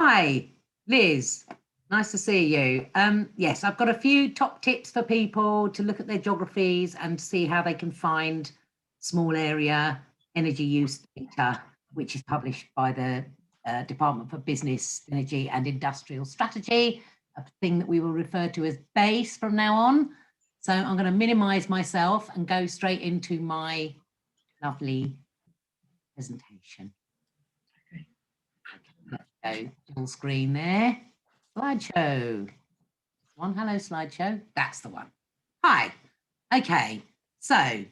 Hi, Liz. Nice to see you. Yes, I've got a few top tips for people to look at their geographies and see how they can find small area energy use data, which is published by the Department for Business, Energy and Industrial Strategy, a thing that we will refer to as BEIS from now on. So I'm going to minimize myself and go straight into my lovely presentation. Let's go full screen there. Slideshow. One, hello, slideshow. That's the one. Hi. Okay, so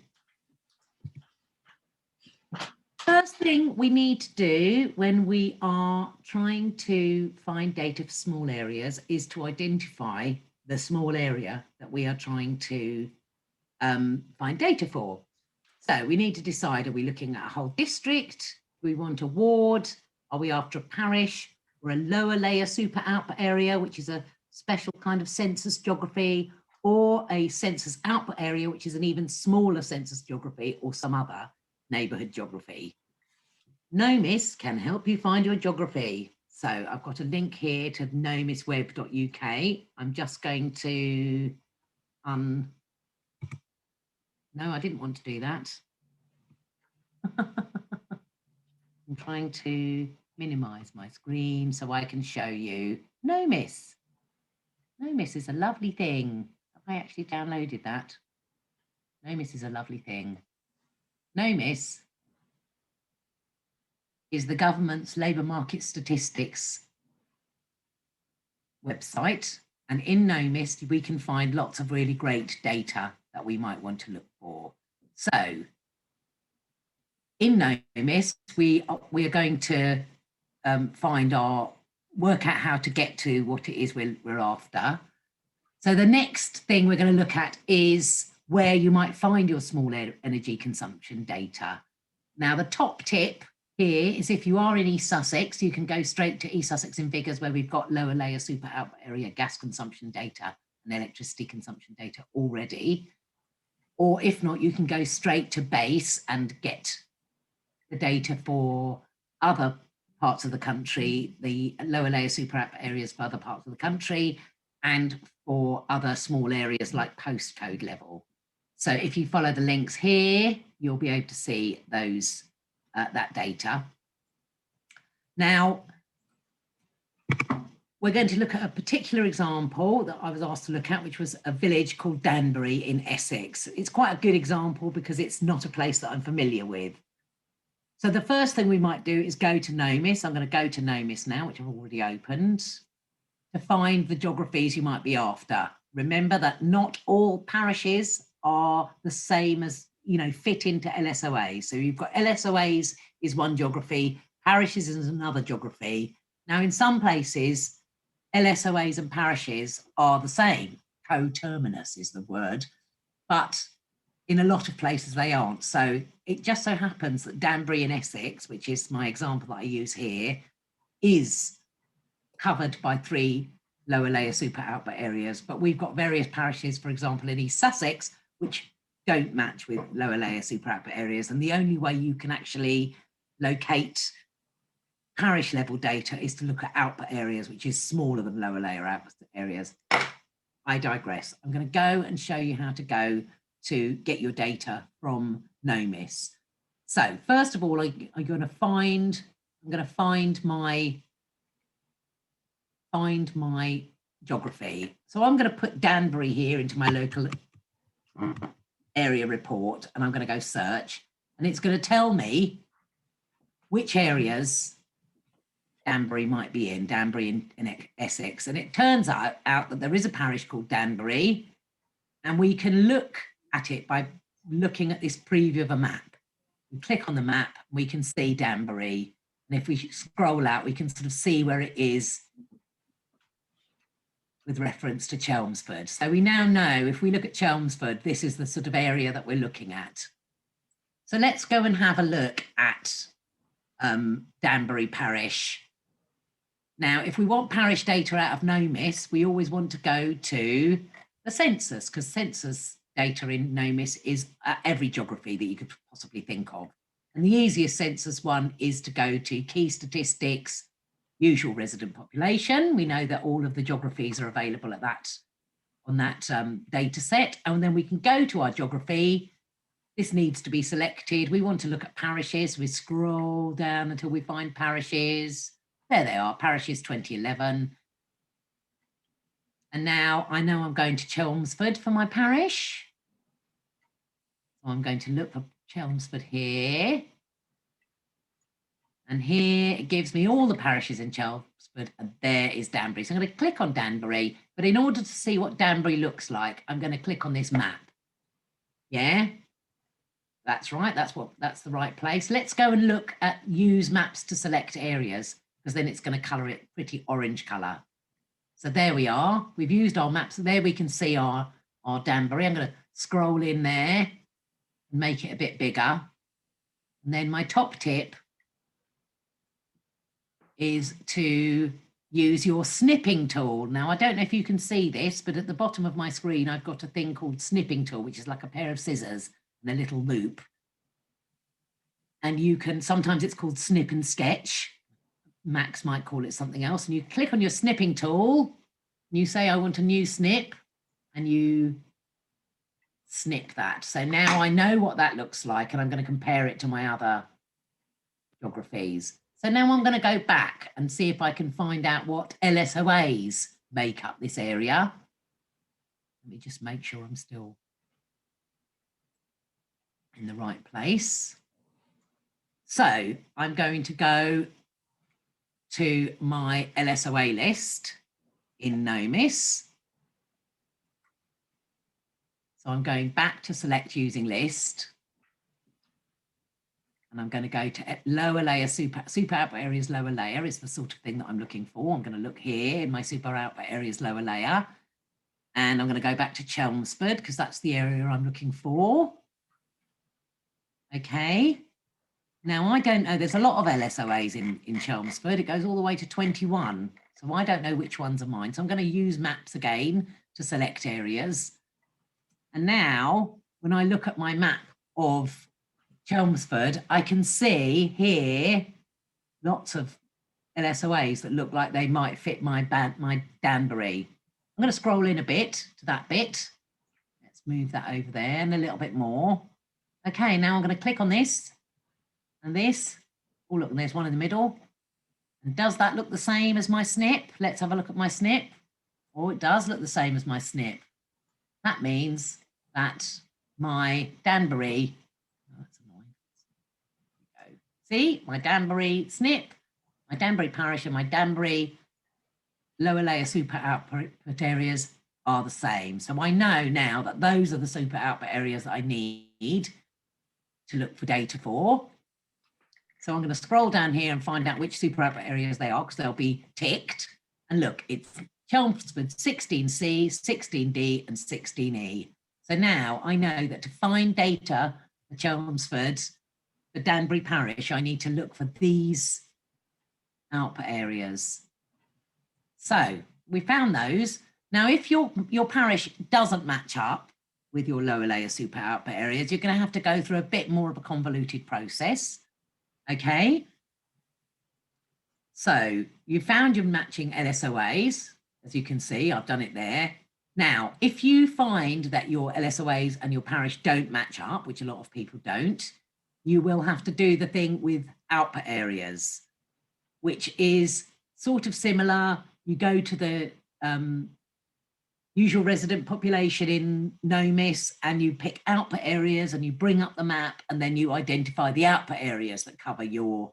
first thing we need to do when we are trying to find data for small areas is to identify the small area that we are trying to find data for. So we need to decide, are we looking at a whole district? Do we want a ward? Are we after a parish or a lower layer super output area, which is a special kind of census geography, or a census output area, which is an even smaller census geography, or some other neighbourhood geography? NOMIS can help you find your geography. So I've got a link here to nomisweb.uk. I'm just going to, no, I didn't want to do that. I'm trying to minimize my screen so I can show you NOMIS. NOMIS is a lovely thing. I actually downloaded that. NOMIS is a lovely thing. NOMIS is the government's labour market statistics website. And in NOMIS, we can find lots of really great data that we might want to look for. So in NOMIS, we are going to work out how to get to what it is we're after. So the next thing we're going to look at is where you might find your small energy consumption data. Now, the top tip here is if you are in East Sussex, you can go straight to East Sussex in Figures, where we've got lower layer super output area gas consumption data and electricity consumption data already. Or if not, you can go straight to BEIS and get the data for other parts of the country, the lower layer super output areas for other parts of the country, and for other small areas like postcode level. So if you follow the links here, you'll be able to see those that data. Now, we're going to look at a particular example that I was asked to look at, which was a village called Danbury in Essex. It's quite a good example because it's not a place that I'm familiar with. So the first thing we might do is go to NOMIS. I'm going to go to NOMIS now, which I've already opened, to find the geographies you might be after. Remember that not all parishes are the same as, fit into LSOA. So you've got LSOAs is one geography, parishes is another geography. Now, in some places, LSOAs and parishes are the same. Coterminous is the word, but in a lot of places they aren't. So it just so happens that Danbury in Essex, which is my example that I use here, is covered by 3 lower layer super output areas, but we've got various parishes, for example, in East Sussex, which don't match with lower layer super output areas. And the only way you can actually locate parish level data is to look at output areas, which is smaller than lower layer output areas. I digress. I'm going to go and show you how to go to get your data from NOMIS. So first of all, I'm going to find my geography. So I'm going to put Danbury here into my local area report, and I'm going to go search, and it's going to tell me which areas Danbury might be in, Danbury in Essex. And it turns out that there is a parish called Danbury, and we can look at it by looking at this preview of a map. We click on the map, we can see Danbury, and if we scroll out, we can sort of see where it is with reference to Chelmsford. So we now know if we look at Chelmsford, this is the sort of area that we're looking at. So let's go and have a look at Danbury Parish. Now, if we want parish data out of NOMIS, we always want to go to the census, because census data in NOMIS is every geography that you could possibly think of. And the easiest census one is to go to key statistics, usual resident population. We know that all of the geographies are available at that on that data set. And then we can go to our geography. This needs to be selected. We want to look at parishes. We scroll down until we find parishes. There they are, parishes 2011. And now I know I'm going to Chelmsford for my parish. So I'm going to look for Chelmsford here. And here it gives me all the parishes in Chelmsford, and there is Danbury. So I'm going to click on Danbury, but in order to see what Danbury looks like, I'm going to click on this map. Yeah, that's right. That's the right place. Let's go and look at use maps to select areas, because then it's going to colour it pretty orange colour. So there we are. We've used our maps. There we can see our Danbury. I'm going to scroll in there and make it a bit bigger. And then my top tip is to use your snipping tool. Now, I don't know if you can see this, but at the bottom of my screen, I've got a thing called snipping tool, which is like a pair of scissors and a little loop. And you can, sometimes it's called snip and sketch. Max might call it something else. And you click on your snipping tool, and you say, I want a new snip, and you snip that. So now I know what that looks like, and I'm going to compare it to my other geographies. So now I'm going to go back and see if I can find out what LSOAs make up this area. Let me just make sure I'm still in the right place. So I'm going to go to my LSOA list in NOMIS. So I'm going back to select using list. And I'm going to go to lower layer, super output areas, lower layer is the sort of thing that I'm looking for. I'm going to look here in my super output areas, lower layer. And I'm going to go back to Chelmsford because that's the area I'm looking for. Okay. Now, I don't know. There's a lot of LSOAs in Chelmsford. It goes all the way to 21. So I don't know which ones are mine. So I'm going to use maps again to select areas. And now, when I look at my map of Chelmsford, I can see here lots of LSOAs that look like they might fit my Danbury. I'm going to scroll in a bit to that bit. Let's move that over there and a little bit more. Okay, now I'm going to click on this and this. Oh, look, there's one in the middle. And does that look the same as my snip? Let's have a look at my snip. Oh, it does look the same as my snip. That means that my Danbury, oh, that's annoying. There we go. See, my Danbury snip, my Danbury parish and my Danbury lower layer super output areas are the same. So I know now that those are the super output areas that I need to look for data for. So I'm going to scroll down here and find out which super output areas they are because they'll be ticked. And look, it's Chelmsford 16C, 16D and 16E. So now I know that to find data for Chelmsford, the Danbury parish, I need to look for these output areas. So we found those. Now, if your parish doesn't match up with your lower layer super output areas, you're going to have to go through a bit more of a convoluted process. Okay. So you found your matching LSOAs. As you can see, I've done it there. Now, if you find that your LSOAs and your parish don't match up, which a lot of people don't, you will have to do the thing with output areas, which is sort of similar. You go to the usual resident population in NOMIS and you pick output areas and you bring up the map and then you identify the output areas that cover your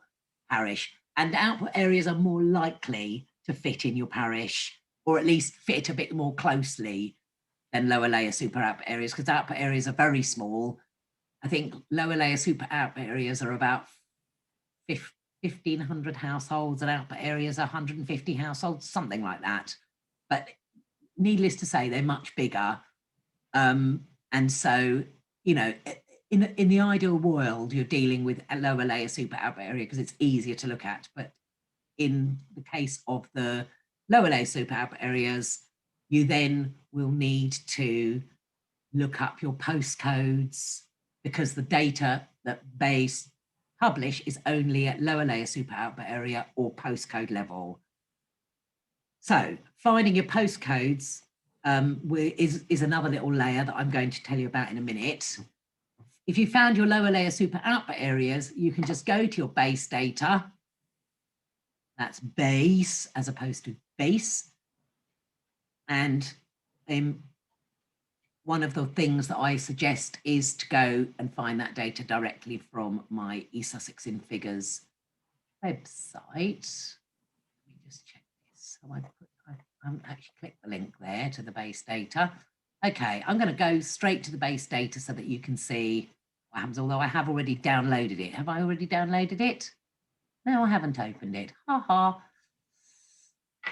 parish. And output areas are more likely to fit in your parish, or at least fit a bit more closely than lower layer super output areas, because output areas are very small. I think lower layer super output areas are about 1,500 households and output areas are 150 households, something like that. But needless to say, they're much bigger. And so, you know, in the ideal world, you're dealing with a lower layer super output area because it's easier to look at. But in the case of the lower layer super output areas, you then will need to look up your postcodes because the data that BEIS publish is only at lower layer super output area or postcode level. So finding your postcodes is another little layer that I'm going to tell you about in a minute. If you found your lower layer super output areas, you can just go to your BEIS data. That's BEIS as opposed to BEIS. And one of the things that I suggest is to go and find that data directly from my eSussex in Figures website. Let me just check this. So I haven't actually clicked the link there to the BEIS data. Okay, I'm going to go straight to the BEIS data so that you can see what happens, although I have already downloaded it. Have I already downloaded it? No, I haven't opened it. Ha ha.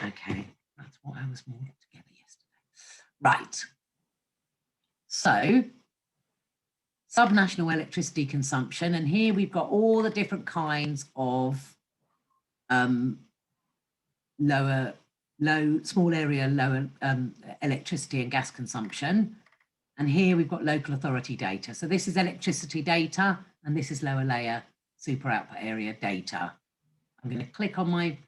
Okay, that's what I was more together yesterday. Right. So, subnational electricity consumption, and here we've got all the different kinds of small area, lower electricity and gas consumption. And here we've got local authority data. So this is electricity data, and this is lower layer super output area data. I'm going to click on my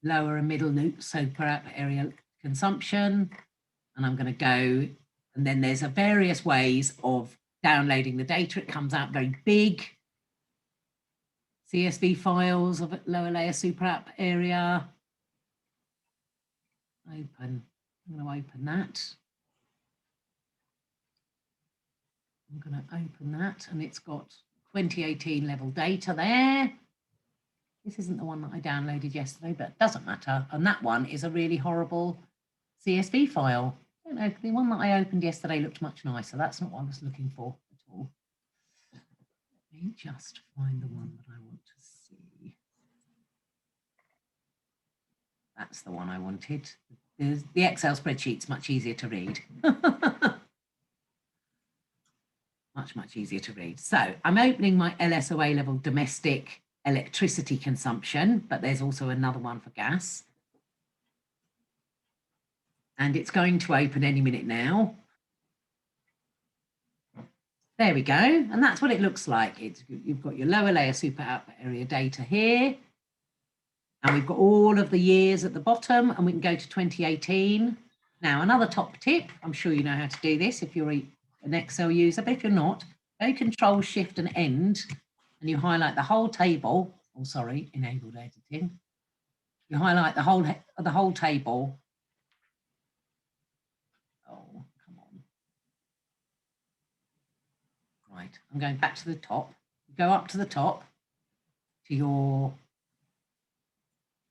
lower and middle loop super output area consumption, and I'm going to go, and then there's various ways of downloading the data. It comes out very big. CSV files of lower layer super output area. Open. I'm going to open that. I'm going to open that, and it's got 2018 level data there. This isn't the one that I downloaded yesterday, but it doesn't matter. And that one is a really horrible CSV file. I don't know, the one that I opened yesterday looked much nicer. That's not what I was looking for at all. Let me just find the one that I want to see. That's the one I wanted. The Excel spreadsheet's much easier to read. Much easier to read. So I'm opening my LSOA level domestic electricity consumption, but there's also another one for gas. And it's going to open any minute now. There we go. And that's what it looks like. You've got your lower layer super output area data here. And we've got all of the years at the bottom, and we can go to 2018. Now, another top tip, I'm sure you know how to do this if you're an Excel user, but if you're not, go Control Shift and End, and you highlight the whole table. Oh, sorry, enabled editing. You highlight the whole table. Oh, come on. Right, I'm going back to the top. Go up to the top to your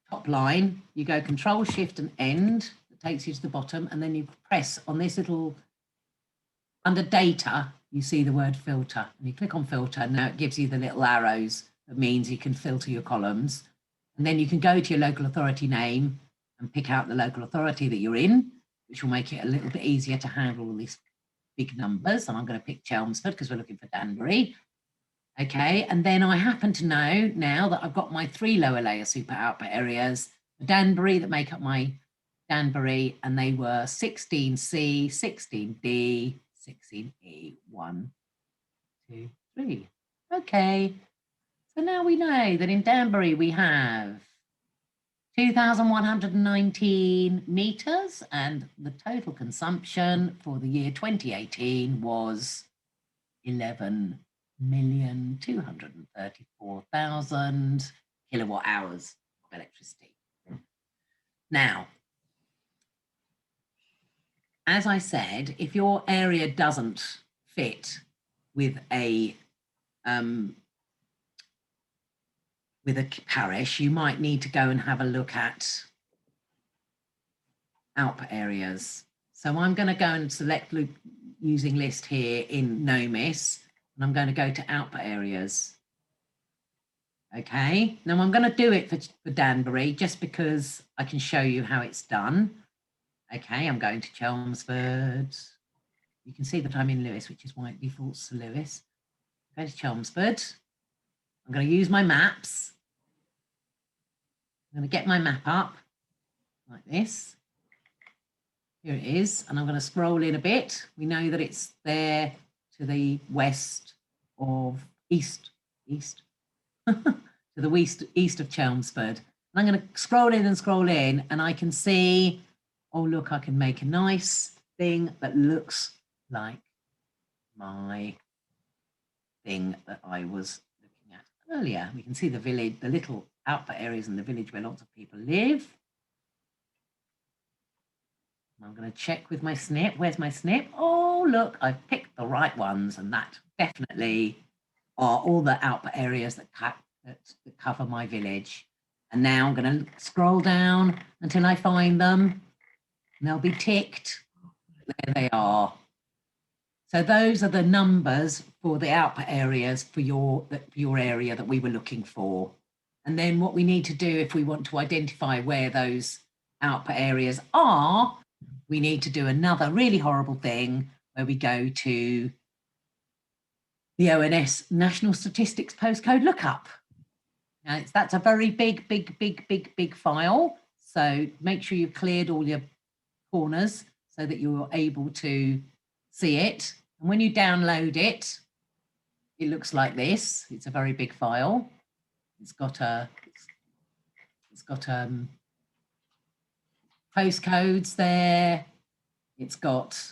top line. You go Control Shift and End. That takes you to the bottom, and then you press on this little. Under data, you see the word filter, and you click on filter, and now it gives you the little arrows. That means you can filter your columns. And then you can go to your local authority name and pick out the local authority that you're in, which will make it a little bit easier to handle all these big numbers. And I'm going to pick Chelmsford because we're looking for Danbury. Okay, and then I happen to know now that I've got my 3 lower layer super output areas, Danbury, that make up my Danbury, and they were 16C, 16D, 16E, 1, 2, 3. Okay, so now we know that in Danbury we have 2,119 meters, and the total consumption for the year 2018 was 11,234,000 kilowatt hours of electricity. Now, as I said, if your area doesn't fit with a parish, you might need to go and have a look at output areas. So I'm going to go and select using list here in NOMIS, and I'm going to go to output areas. Okay, now I'm going to do it for Danbury just because I can show you how it's done. Okay, I'm going to Chelmsford. You can see that I'm in Lewes, which is why it defaults to Lewes. Go to Chelmsford. I'm going to use my maps. I'm going to get my map up like this. Here it is, and I'm going to scroll in a bit. We know that it's there to the west of east. to the east of Chelmsford. And I'm going to scroll in and I can see, oh, look, I can make a nice thing that looks like my thing that I was looking at earlier. We can see the village, the little output areas in the village where lots of people live. I'm going to check with my snip. Where's my snip? Oh, look, I've picked the right ones, and that definitely are all the output areas that cover my village. And now I'm going to scroll down until I find them, and they'll be ticked. There they are. So those are the numbers for the output areas for your area that we were looking for. And then what we need to do if we want to identify where those output areas are, we need to do another really horrible thing where we go to the ONS National Statistics Postcode Lookup. Now, that's a very big file. So make sure you've cleared all your corners so that you're able to see it. And when you download it, it looks like this. It's a very big file. It's got postcodes there. It's got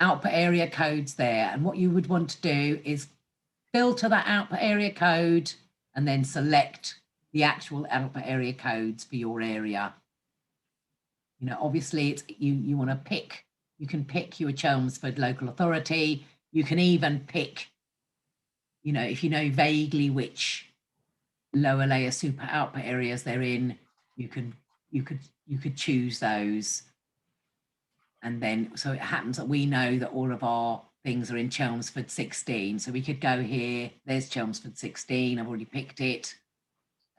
output area codes there. And what you would want to do is filter that output area code and then select the actual output area codes for your area. You know, obviously it's you want to pick, you can pick your Chelmsford local authority. You can even pick, you know, if you know vaguely which lower layer super output areas they're in, you could choose those. And then, so it happens that we know that all of our things are in Chelmsford 16. So we could go here, there's Chelmsford 16, I've already picked it.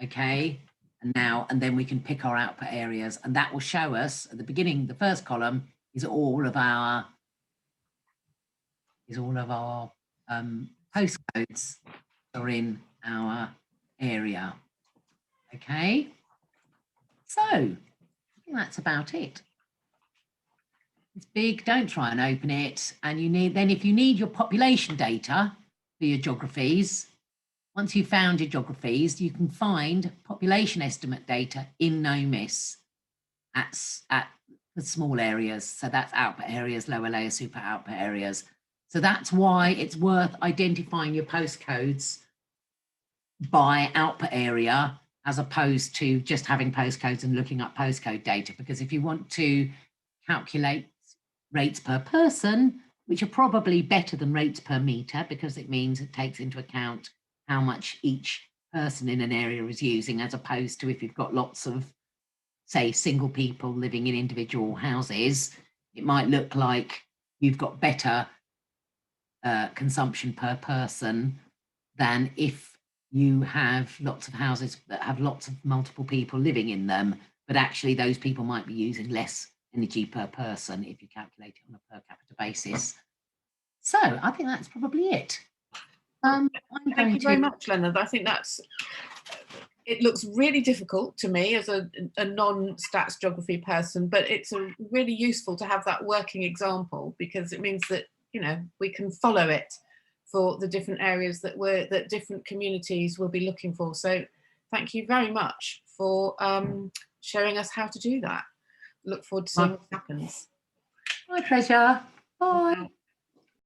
Okay, and then we can pick our output areas, and that will show us at the beginning, the first column is all of our postcodes are in our area. Okay, so I think that's about it. It's big, don't try and open it. And you need, then if you need your population data for your geographies, once you've found your geographies, you can find population estimate data in NOMIS at the small areas. So that's output areas, lower layer super output areas. So that's why it's worth identifying your postcodes by output area, as opposed to just having postcodes and looking up postcode data. Because if you want to calculate rates per person, which are probably better than rates per meter, because it means it takes into account how much each person in an area is using, as opposed to if you've got lots of, say, single people living in individual houses, it might look like you've got better consumption per person than if you have lots of houses that have lots of multiple people living in them, but actually those people might be using less energy per person if you calculate it on a per capita basis. So I think that's probably it. Thank you very much, Leonard. I think it looks really difficult to me as a non-stats geography person, but it's really useful to have that working example, because it means that, you know, we can follow it for the different areas that different communities will be looking for. So thank you very much for showing us how to do that. Look forward to seeing what happens. My pleasure. Bye.